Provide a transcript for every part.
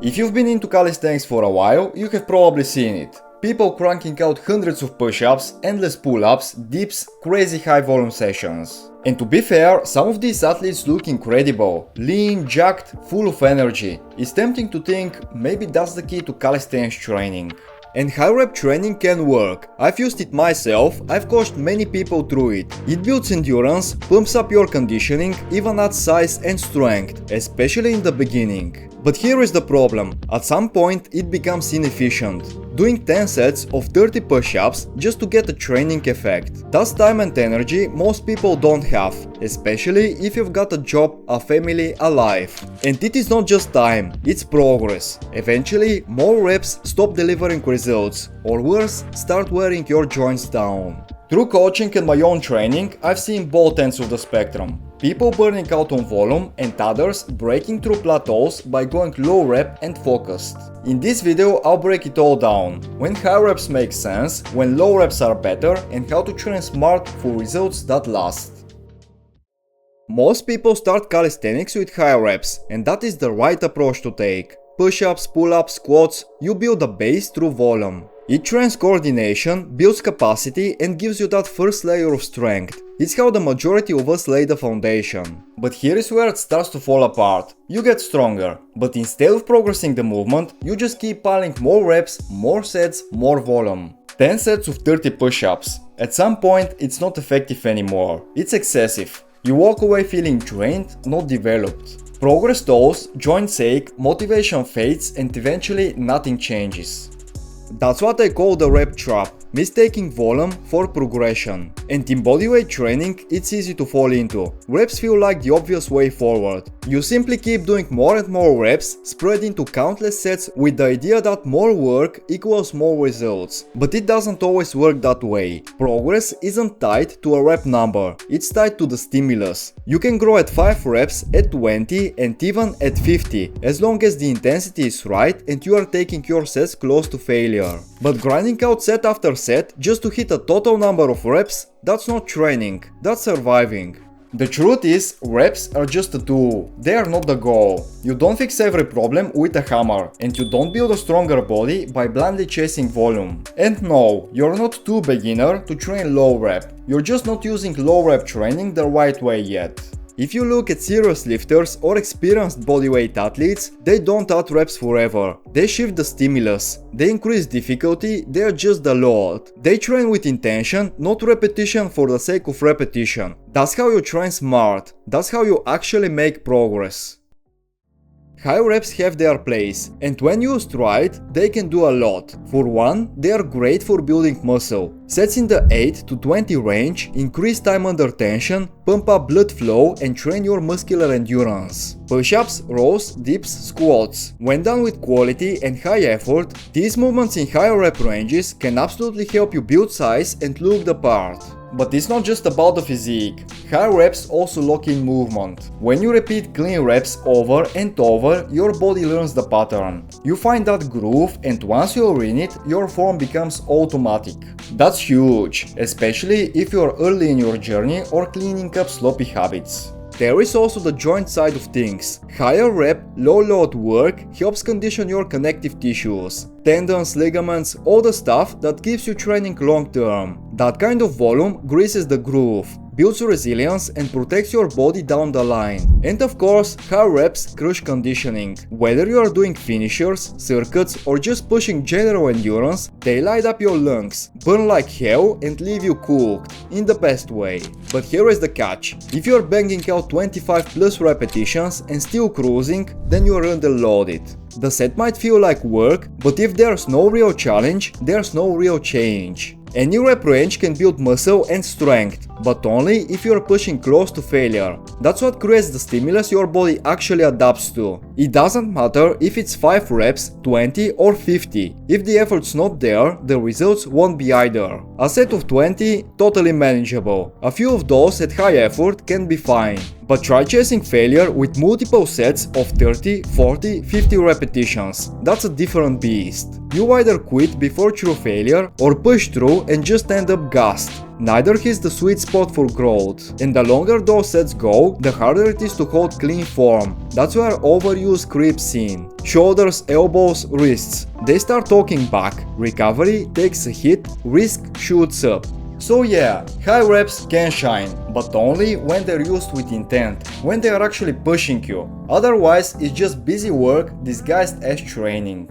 If you've been into calisthenics for a while, you have probably seen it. People cranking out hundreds of push-ups, endless pull-ups, dips, crazy high volume sessions. And to be fair, some of these athletes look incredible, lean, jacked, full of energy. It's tempting to think maybe that's the key to calisthenics training. And high rep training can work. I've used it myself, I've coached many people through it. It builds endurance, pumps up your conditioning, even adds size and strength, especially in the beginning. But here is the problem, at some point it becomes inefficient. Doing 10 sets of 30 push-ups just to get a training effect. That's time and energy most people don't have, especially if you've got a job, a family, a life. And it is not just time, it's progress. Eventually, more reps stop delivering results, or worse, start wearing your joints down. Through coaching and my own training, I've seen both ends of the spectrum. People burning out on volume and others breaking through plateaus by going low rep and focused. In this video I'll break it all down, when high reps make sense, when low reps are better, and how to train smart for results that last. Most people start calisthenics with high reps, and that is the right approach to take. Push-ups, pull-ups, squats, you build a base through volume. It trains coordination, builds capacity and gives you that first layer of strength. It's how the majority of us lay the foundation. But here is where it starts to fall apart. You get stronger, but instead of progressing the movement, you just keep piling more reps, more sets, more volume. 10 sets of 30 push-ups. At some point, it's not effective anymore. It's excessive. You walk away feeling drained, not developed. Progress stalls, joints ache, motivation fades, and eventually nothing changes. That's what I call the rep trap, mistaking volume for progression. And in bodyweight training, it's easy to fall into. Reps feel like the obvious way forward. You simply keep doing more and more reps, spread into countless sets with the idea that more work equals more results. But it doesn't always work that way. Progress isn't tied to a rep number, it's tied to the stimulus. You can grow at 5 reps, at 20 and even at 50, as long as the intensity is right and you are taking your sets close to failure. But grinding out set after set just to hit a total number of reps, that's not training, that's surviving. The truth is, reps are just a tool, they are not the goal. You don't fix every problem with a hammer, and you don't build a stronger body by blindly chasing volume. And no, you're not too beginner to train low rep, you're just not using low rep training the right way yet. If you look at serious lifters or experienced bodyweight athletes, they don't add reps forever. They shift the stimulus, they increase difficulty, they adjust the load. They train with intention, not repetition for the sake of repetition. That's how you train smart, that's how you actually make progress. High reps have their place, and when used right, they can do a lot. For one, they are great for building muscle. Sets in the 8 to 20 range increase time under tension, pump up blood flow and train your muscular endurance. Push-ups, rows, dips, squats. When done with quality and high effort, these movements in higher rep ranges can absolutely help you build size and look the part. But it's not just about the physique. High reps also lock in movement. When you repeat clean reps over and over, your body learns the pattern. You find that groove, and once you're in it, your form becomes automatic. That's huge, especially if you're early in your journey or cleaning up sloppy habits. There is also the joint side of things. Higher rep, low load work helps condition your connective tissues. Tendons, ligaments, all the stuff that keeps you training long term. That kind of volume greases the groove, builds resilience and protects your body down the line. And of course, high reps crush conditioning. Whether you are doing finishers, circuits or just pushing general endurance, they light up your lungs, burn like hell and leave you cooked, in the best way. But here is the catch. If you are banging out 25 plus repetitions and still cruising, then you are underloaded. The set might feel like work, but if there's no real challenge, there's no real change. Any rep range can build muscle and strength, but only if you're pushing close to failure. That's what creates the stimulus your body actually adapts to. It doesn't matter if it's 5 reps, 20 or 50. If the effort's not there, the results won't be either. A set of 20, totally manageable. A few of those at high effort can be fine. But try chasing failure with multiple sets of 30, 40, 50 repetitions. That's a different beast. You either quit before true failure or push through and just end up gassed. Neither hits the sweet spot for growth, and the longer those sets go, the harder it is to hold clean form. That's where overuse creeps in. Shoulders, elbows, wrists. They start talking back. Recovery takes a hit, risk shoots up. So yeah, high reps can shine, but only when they're used with intent, when they are actually pushing you. Otherwise, it's just busy work disguised as training.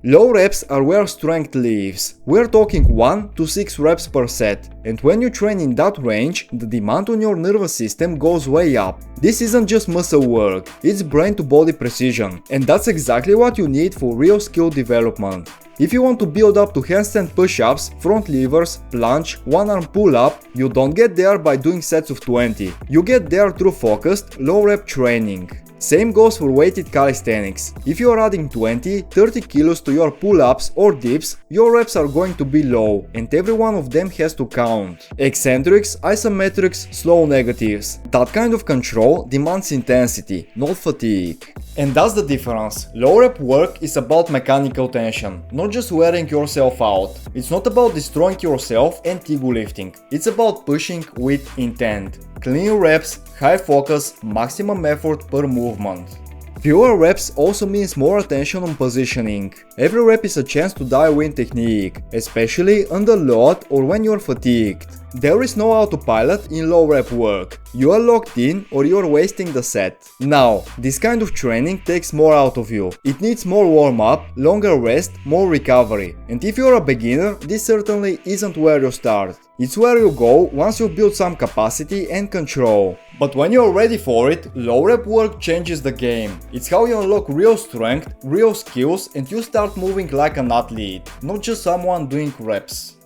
Low reps are where strength lives. We're talking 1 to 6 reps per set, and when you train in that range, the demand on your nervous system goes way up. This isn't just muscle work, it's brain to body precision, and that's exactly what you need for real skill development. If you want to build up to handstand push-ups, front levers, planche, one-arm pull-up, you don't get there by doing sets of 20. You get there through focused, low-rep training. Same goes for weighted calisthenics. If you are adding 20, 30 kilos to your pull-ups or dips, your reps are going to be low, and every one of them has to count. Eccentrics, isometrics, slow negatives. That kind of control demands intensity, not fatigue. And that's the difference. Low rep work is about mechanical tension, not just wearing yourself out. It's not about destroying yourself and ego lifting. It's about pushing with intent. Clean reps, high focus, maximum effort per movement. Fewer reps also means more attention on positioning. Every rep is a chance to dial in technique, especially under load or when you're fatigued. There is no autopilot in low rep work. You are locked in or you're wasting the set. Now, this kind of training takes more out of you. It needs more warm up, longer rest, more recovery. And if you're a beginner, this certainly isn't where you start. It's where you go once you build some capacity and control. But when you're ready for it, low rep work changes the game. It's how you unlock real strength, real skills, and you start moving like an athlete, not just someone doing reps.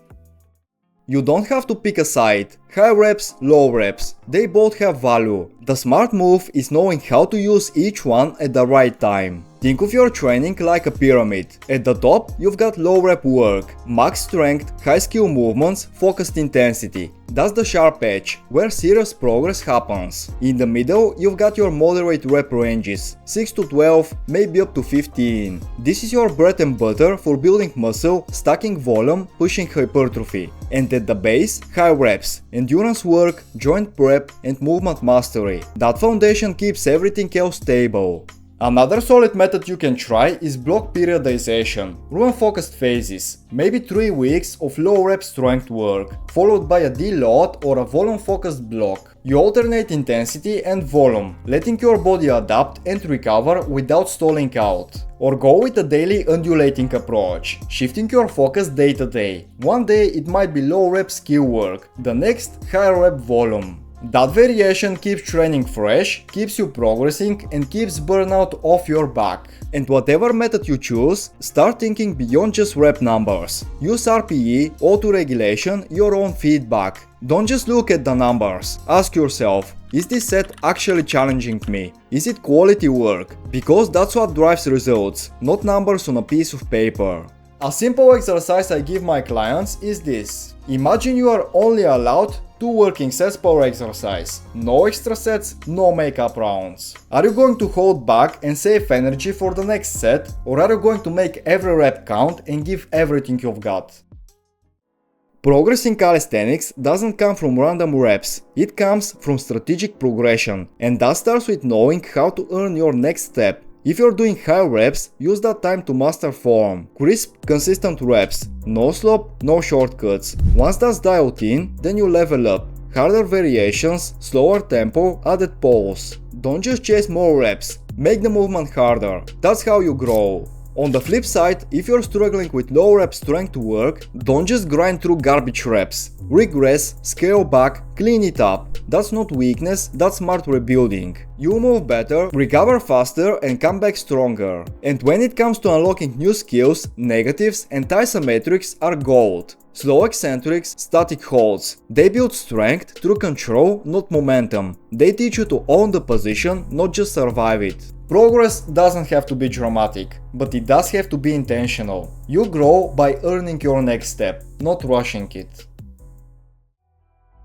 You don't have to pick a side. High reps, low reps. They both have value. The smart move is knowing how to use each one at the right time. Think of your training like a pyramid. At the top, you've got low rep work, max strength, high skill movements, focused intensity. That's the sharp edge, where serious progress happens. In the middle, you've got your moderate rep ranges, 6 to 12, maybe up to 15. This is your bread and butter for building muscle, stacking volume, pushing hypertrophy. And at the base, high reps, endurance work, joint prep, and movement mastery. That foundation keeps everything else stable. Another solid method you can try is block periodization. Run focused phases, maybe 3 weeks of low rep strength work, followed by a deload or a volume focused block. You alternate intensity and volume, letting your body adapt and recover without stalling out. Or go with a daily undulating approach, shifting your focus day to day. One day it might be low rep skill work, the next high rep volume. That variation keeps training fresh, keeps you progressing, and keeps burnout off your back. And whatever method you choose, start thinking beyond just rep numbers. Use RPE, auto-regulation, your own feedback. Don't just look at the numbers. Ask yourself, is this set actually challenging me? Is it quality work? Because that's what drives results, not numbers on a piece of paper. A simple exercise I give my clients is this. Imagine you are only allowed 2 working sets per exercise. No extra sets, no makeup rounds. Are you going to hold back and save energy for the next set, or are you going to make every rep count and give everything you've got? Progress in calisthenics doesn't come from random reps, it comes from strategic progression, and that starts with knowing how to earn your next step. If you're doing high reps, use that time to master form. Crisp, consistent reps. No slop, no shortcuts. Once that's dialed in, then you level up. Harder variations, slower tempo, added pulse. Don't just chase more reps. Make the movement harder. That's how you grow. On the flip side, if you're struggling with low rep strength work, don't just grind through garbage reps. Regress, scale back, clean it up. That's not weakness, that's smart rebuilding. You move better, recover faster, and come back stronger. And when it comes to unlocking new skills, negatives and isometrics are gold. Slow eccentrics, static holds. They build strength through control, not momentum. They teach you to own the position, not just survive it. Progress doesn't have to be dramatic, but it does have to be intentional. You grow by earning your next step, not rushing it.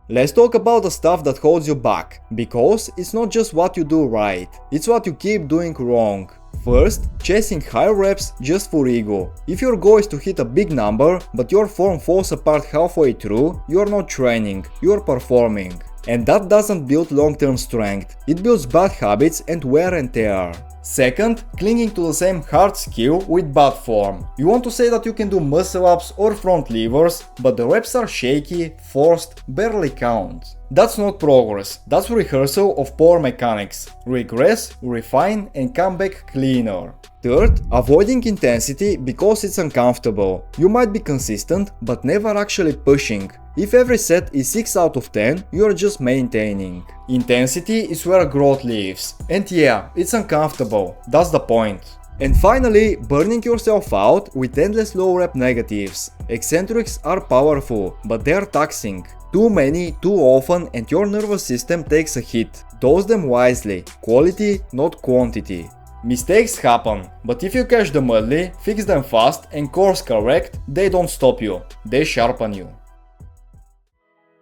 Let's talk about the stuff that holds you back, because it's not just what you do right, it's what you keep doing wrong. First, chasing high reps just for ego. If your goal is to hit a big number, but your form falls apart halfway through, you're not training, you're performing. And that doesn't build long-term strength, it builds bad habits and wear and tear. Second, clinging to the same hard skill with bad form. You want to say that you can do muscle-ups or front levers, but the reps are shaky, forced, barely count. That's not progress, that's rehearsal of poor mechanics. Regress, refine and come back cleaner. Third, avoiding intensity because it's uncomfortable. You might be consistent, but never actually pushing. If every set is 6 out of 10, you're just maintaining. Intensity is where growth lives. And yeah, it's uncomfortable, that's the point. And finally, burning yourself out with endless low rep negatives. Eccentrics are powerful, but they're taxing. Too many, too often, and your nervous system takes a hit. Dose them wisely, quality, not quantity. Mistakes happen, but if you catch them early, fix them fast and course correct, they don't stop you, they sharpen you.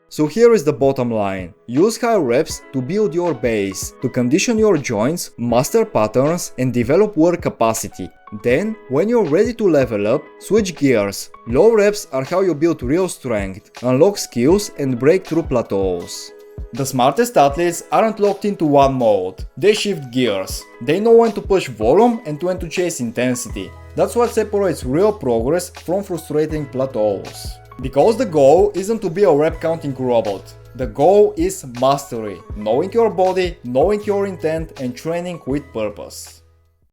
So here is the bottom line. Use high reps to build your base, to condition your joints, master patterns and develop work capacity. Then, when you're ready to level up, switch gears. Low reps are how you build real strength, unlock skills and break through plateaus. The smartest athletes aren't locked into one mode, they shift gears. They know when to push volume and when to chase intensity. That's what separates real progress from frustrating plateaus. Because the goal isn't to be a rep counting robot. The goal is mastery, knowing your body, knowing your intent and training with purpose.